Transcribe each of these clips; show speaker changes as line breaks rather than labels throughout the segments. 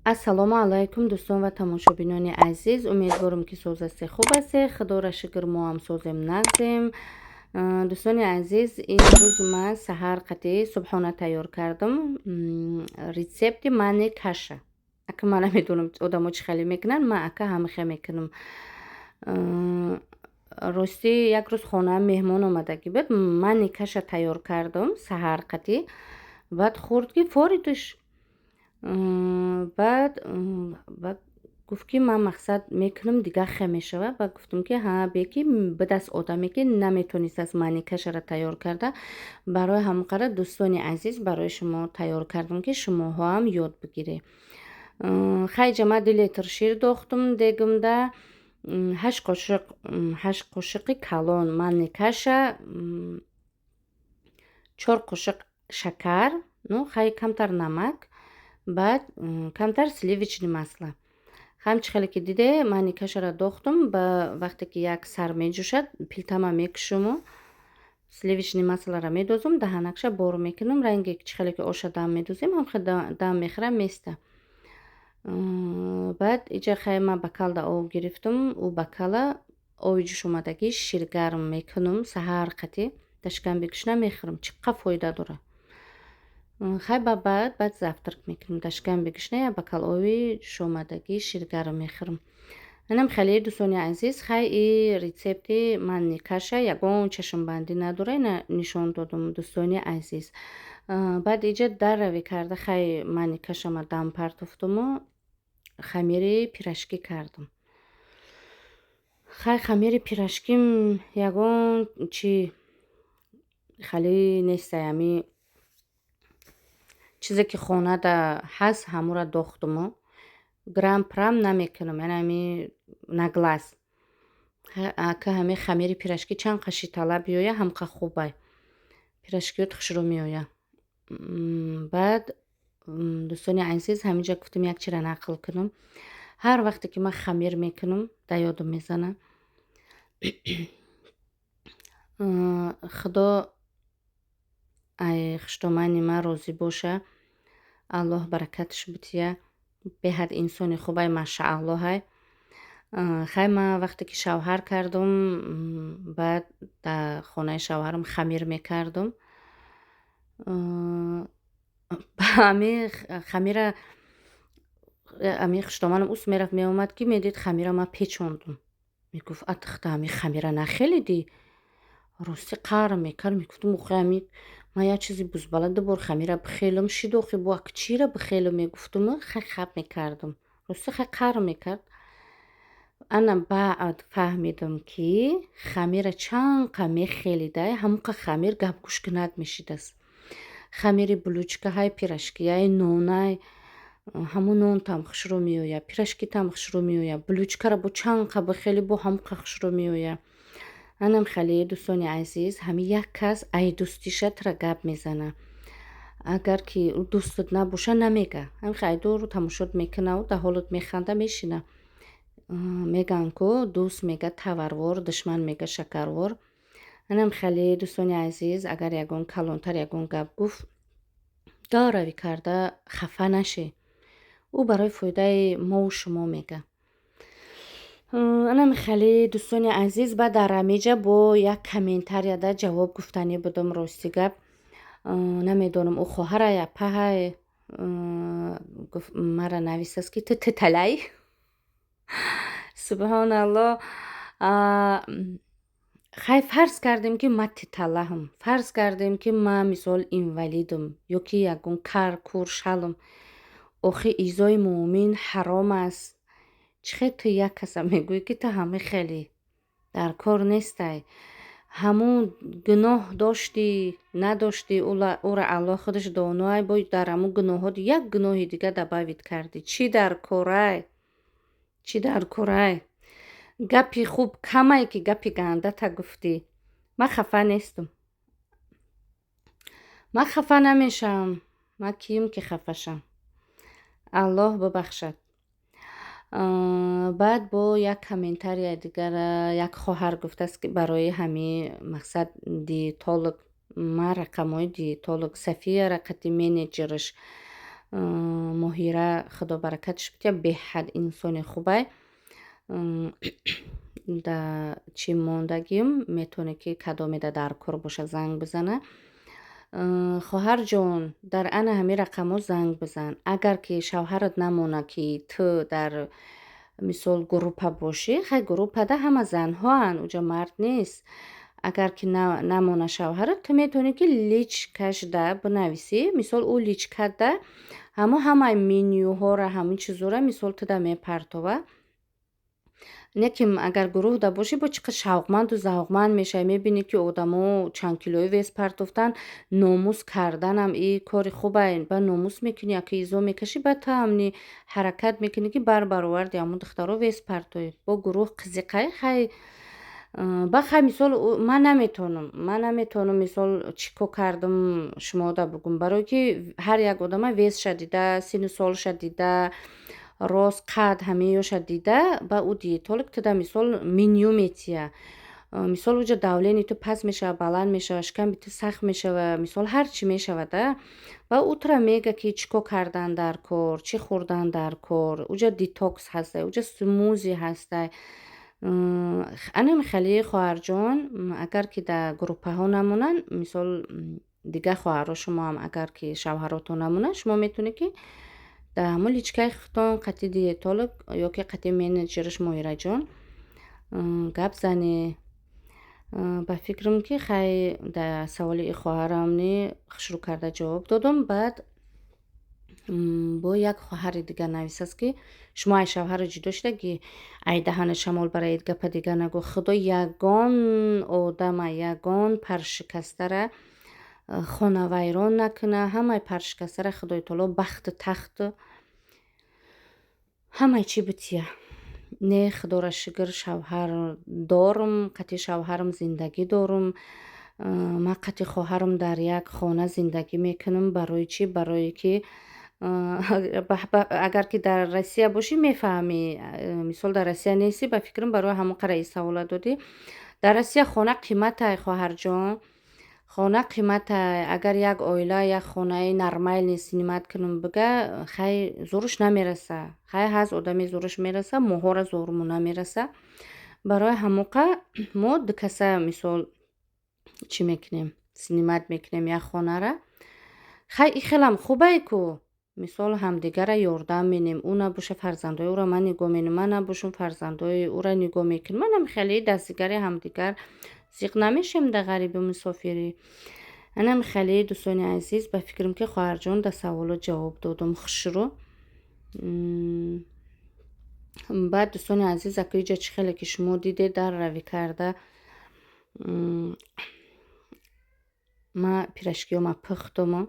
ассалому алайкум дӯстон ва тамошобинони азиз, умедворам ки соз ҳастед, хуб ҳастед. Худоро шукр, мо ҳам созем нағзем. Дӯстони азиз, имрӯз ман саҳар қатъи субҳона тайёр кардам. Рецепти манни каша. Ака ман намедонам одамо чӣ хеле мекунанд, ман ака ҳамихе мекунам. Рости як рӯз хонаам меҳмон омадагӣ буд. Манни каша тайёр кардам саҳар қатъи. Баъд хӯрд ки форидаш. баъд гуфт ки ман мақсад мекунам дигар хе мешавад. Баъд гуфтам ки ҳа беки бидаст одаме ки наметавонист аз манни кашаро тайёр карда, барои ҳамон қадр дӯстони азиз барои шумо тайёр кардам ки шумоҳо ҳам ёд бигиред. хайҷа ман 2 литр шир дохтам дегимда, 8 қошиқи калон манни каша, 4 қошиқ шакар, хай камтар намак, баъд камтар сливични масла. Хам чӣ хеле ки диде манни кашаро дохтам, ба вақте ки як сар меҷӯшад пилтама мекушуму сливични масларо медозам, даҳанакша бор мекунам. Ранге чӣ хеле ки оша дам медозем ҳам хеле дам мехӯрад места. баъд иҷа хай ман бакалда об гирифтам, ӯ бакала оби ҷӯш омадагӣ шир гарм мекунам саҳар қатъи. Дашкамби гӯшт намехӯрам, чӣ қадр фоида дорад. хай баъд завтрак мекунам. Дашкамби гӯшна як бакал оби ҷӯш омадагӣ шир гарм мехӯрам. Инам хеле дӯстони азиз, хай и рецепти манни каша ягон чашмбандӣ надорад. Ина нишон додам дӯстони азиз. баъд иҷа дарравӣ карда хай манни кашама дам партофтаму хамири пирашкӣ кардам. Хай хамири пирашким ягон чи хеле неста, яъни чизе ки хонада ҳаст ҳамура дохтаму. Грам-прам намекунам, яъне ҳамин на глаз. Ака ҳамин хамири пирашкӣ чанд қадр шитала биёяд, ҳам қадр хубай. Пирашкиёт хушрӯ меояд. баъд дӯстони азиз, ҳаминҷа гуфтам як чиро нақл кунам. Ҳар вақте ки ман хамир мекунам, да ёдам мезанад. худо ай хуштомани ман розӣ боша. аллоҳ баракаташ бития. беҳад инсони хубай, машааллоҳай. хай ман вақте ки шавҳар кардам, баъд дар хонаи шавҳарам хамир мекардам. ҳамин хамира ҳамин хуштоманам уст мерафт меомад ки медид хамира ман печондам. Мегуфт атахта ҳамин хамира нахелидӣ? Рости қаҳр мекард. Мегуфтам охе ҳамин ман як чизи бузбалади бор хамира бихелам шидохи бо ак чиро бихелам мегуфтам. Хай хаб мекардам. Рости хай қаҳр мекард. ана баъд фаҳмидам ки хамира чанд қадр мехелида, ҳамон қадр хамир гапгӯшкунак мешидаст. Хамири булочка, ҳай пирашки, ҳай нонай, ҳамон нон там хушрӯ меояд, пирашки там хушрӯ меояд, булочкаро бо чанд қадр бихелӣ бо ҳамон қадр хушрӯ меояд. Анам хеле дӯстони азиз, ҳамин як кас ай дӯстишатра гап мезана. Агар ки ӯ дӯстат набоша намега. Ҳамин хайдору тамошот мекуна, дар ҳолат механда мешина. Меган ку дӯст мега таварвор, душман мега шакарвор. Анам хеле дӯстони азиз, агар ягон калонтар ягон гап гуфт, давравӣ карда хафа наше. ӯ барои фоидаи мову шумо мега. анам хеле дӯстони азиз, баъд дар ҳаминҷа бо як комментарияда ҷавоб гуфтанӣ будам. Рости гап намедонам ӯ хоҳара я паҳай мара нависаст ки ту титалай. субҳоналлоҳ. хай фарз кардем ки ман титалаҳам. Фарз кардем ки ман мисол инвалидам ё ки ягон кар кур шалам. охи изои муъмин ҳаром аст. чӣ хел ту як каса мегӯӣ ки ту ҳамин хеле дар кор нестай. ҳамун гуноҳ доштӣ надоштӣ, ӯро Аллоҳ худаш донае. Бо дар ҳамун гуноҳот як гуноҳи дига добавит кардӣ. Чӣ дар корай? Чӣ дар корай? Гапи хуб камае ки гапи гандата гуфтӣ. Ман хафа нестам. Ман хафа намешавам. Ман кием ки хафа шам? Аллоҳ бибахшад. баъд бо як комментарияи дигар як хоҳар гуфтааст ки барои ҳамин мақсад диетолог, ман рақамҳои диетолог, Софияра қатъи менеҷераш моҳира худо баракатш бидя беҳад инсони хубай. Да чӣ мондагим метавонӣ ки кадомеда дар кор боша занг бизана. хоҳарҷон, дар ана ҳамин рақамҳо занг бизан. Агар ки шавҳарат намона ки ту дар мисол группа бошӣ, хай группада ҳама занҳоанд, уҷа мард нест. Агар ки намона шавҳарат, ту метавонӣ ки личкашда бинависӣ. Мисол ӯ личкада ҳамаи менюҳора ҳамин чизора мисол туда мепартова. Не ки агар гурӯҳда бошӣ бо чӣ қадр шавқманду завқманд мешавӣ. Мебинӣ ки одамо чанд килои вес партофтан, номус карданам и кори хубай. Ба номус мекунӣ, яке изо мекашӣ, баъд ту ҳамни ҳаракат мекунӣ ки барбароварди ҳамун духтаро вес партоӣ. Бо гурӯҳ қизиқай хай ба хай мисол ман наметавонам мисол чӣ кор кардам шумода бигӯм, барое ки ҳар як одама весша дида, синну солша дида, рост қад ҳамеёша дида, ба ӯ диетолог туда мисол меню метия. Мисол уҷа давлени ту паст мешава, баланд мешава, шикамби ту сахт мешава, мисол ҳар чӣ мешавада. Ва ӯ тура мега ки чӣ кор кардан дар кор, чӣ хӯрдан дар кор, уҷа детокс ҳастай, уҷа смузи ҳастай. Анами хеле хоҳарҷон, агар ки дар группаҳо намонанд, мисол дига хоҳарҳо шумоам агар ки шавҳаротон намонанд, шумо метавонед ки дар ҳамон личкаи худтон қатъи диетолог ё ки қатъи менеҷераш Моҳираҷон гап занӣ. Ба фикрам ки хай дар саволи и хоҳарамни хушрӯ карда ҷавоб додам. Баъд бо як хоҳари дига нависаст ки шумо ай шавҳарро ҷудо шуда ки ай даҳанат шамол барояд гапа дига нагӯ. Худо ягон одама, ягон паршикастара хонавайрон накуна. Ҳамаи паршикастара Худои таоло бахту тахту ҳамаи чӣ бития. Не худора шукр шавҳар дорум, қатъи шавҳарам зиндагӣ дорум. Ман қатъи хоҳарам дар як хона зиндагӣ мекунам. Барои чӣ? Барое ки агар ки дар Россия бошӣ мефаҳмӣ. Мисол дар Россия нестӣ, ба фикрам барои ҳамон қадр и савола додӣ. Дар Россия хона қиматай хоҳарҷон. Хона қиматай. Агар як оила як хонаи нормални снимат кунам бига, хай зӯруш намераса. Хай ҳаст одами зӯруш мераса, моҳора зӯрумон намераса. Барои ҳамоқа мо ду каса мисол чӣ мекунем? Снимат мекунем як хонара. Хай и хелам хубае ку. Мисол ҳамдигара ёрдам менем. Ӯ набоша фарзандои ӯро ман нигоҳ менам, ман набошам фарзандои ӯро нигоҳ мекунам. Манам хеле дастигари ҳамдигар зиқ намешавем дар ғарибӣ мусофирӣ. Анам хеле дӯстони азиз, ба фикрам ки хоҳарҷон дар саволот ҷавоб додам хушрӯ. Баъд дӯстони азиз, акоиҷа чӣ хеле ки шумо дидед дар равӣ карда ма пирашкиёма пухтума.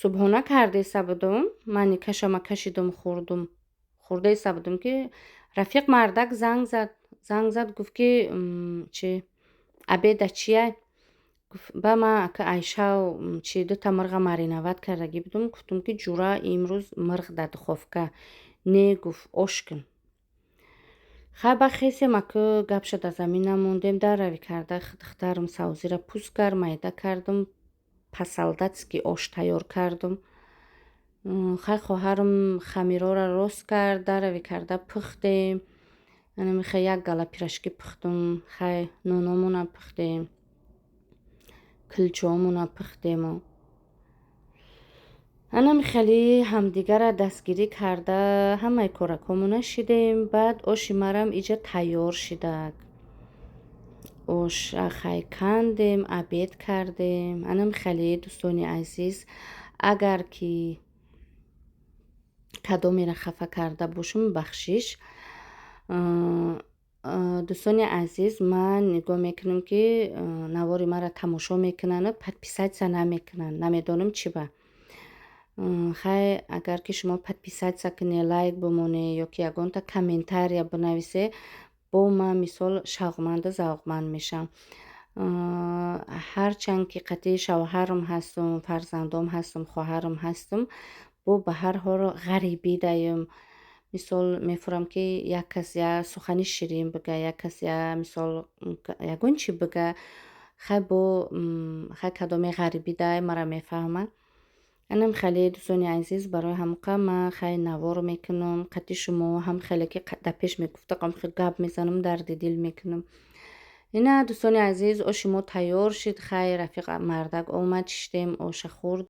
Субҳона кардеса будум, мани кашама кашидум хӯрдум. Хӯрдеса будум ки рафиқ мардак занг зад гуфт ки чӣ абеда чияй? Ба ман ака айшав чӣ дута мирға маринават кардаги будум. Гуфтум ки ҷура имрӯз мирғ дар духовка. Не гуфт ош кун. Хай ба хесем аку гапша дар замин намондем. Дар равӣ карда духтарам савзира пӯст кард, майда кардум. По-солдатски ош тайёр кардум. Хай хоҳарам хамирора рост кард, дар равӣ карда пухтем. Анами хай як гала пирашкӣ пухтум. Хай нономонам пухтем. Кулчаомонам пухтему. Анами хеле ҳамдигара дастгирӣ карда ҳамаи коракомона шидем. Баъд оши марам иҷа тайёр шидак. Оша хай кандем, абед кардем. Анам хеле дӯстони азиз, агар ки кадомеро хафа карда бошам бахшиш. Дӯстони азиз, ман нигоҳ мекунам ки навори маро тамошо мекунанд, подписатсия намекунанд. Намедонам чӣ ба. Хай агар ки шумо подписатсия кунед, лайк бимонед ё ки ягонта комментария бинависед, бо ман мисол шавқманду завқманд мешам. Ҳарчанд ки қатъи шавҳарам ҳастам, фарзандом ҳастам, хоҳарам ҳастам, бо ба ҳар ҳол ғарибидаем. Мисол мефурам ки як кас як сухани ширин бига, як кас як мисол ягон чӣ бига, хай кадоме ғарибидай мара мефаҳмад. انم خیلی دوستانی عزیز برای همکا ما خیلی نوار میکنم قطعی شما هم خیلی که در پیش میگفتم خیلی گپ میزنم درد دل میکنم. اینا دوستانی عزیز او شما تیار شد خیر رفیق مردک آمد شتیم آش خورد